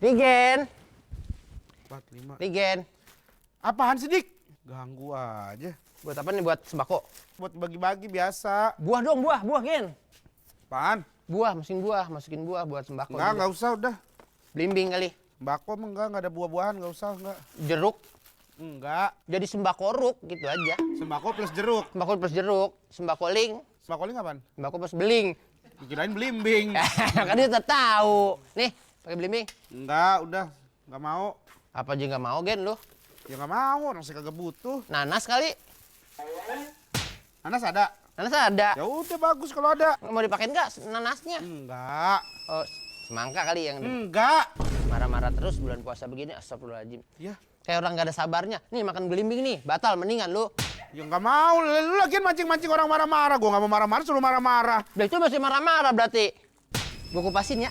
Rigen. 4, 5. Rigen. Apaan sih, Dik? Ganggu aja. Buat apa nih? Buat sembako? Buat bagi-bagi biasa. Buah dong, buah, Gen. Apaan? Buah, masukin buah buat sembako. Enggak usah udah. Belimbing kali. Sembako mah enggak ada buah-buahan, enggak usah, enggak. Jeruk. Enggak. Jadi sembako ruk gitu aja. Sembako plus jeruk. Sembako plus jeruk, sembako ling, Sembako ini apaan? sembako plus beling. Dikirain belimbing. Kan dia udah tahu. Nih, pakai belimbing. Enggak, udah. Enggak mau. Apa aja nggak mau, Gen, lu? Ya enggak mau, orang saya kagak butuh. Nanas kali. Nanas ada? Nanas ada. Ya udah bagus kalau ada. Mau dipakein nggak nanasnya? Enggak. Oh, semangka kali yang Enggak. marah-marah terus bulan puasa begini. Astagfirullahaladzim. Ya. Kayak orang nggak ada sabarnya. Nih makan belimbing nih, batal mendingan lu. Ya nggak mau, lu lagi mancing-mancing orang marah-marah. Gua nggak mau marah-marah, suruh marah-marah. Udah itu masih marah-marah berarti. Gua kupasin ya.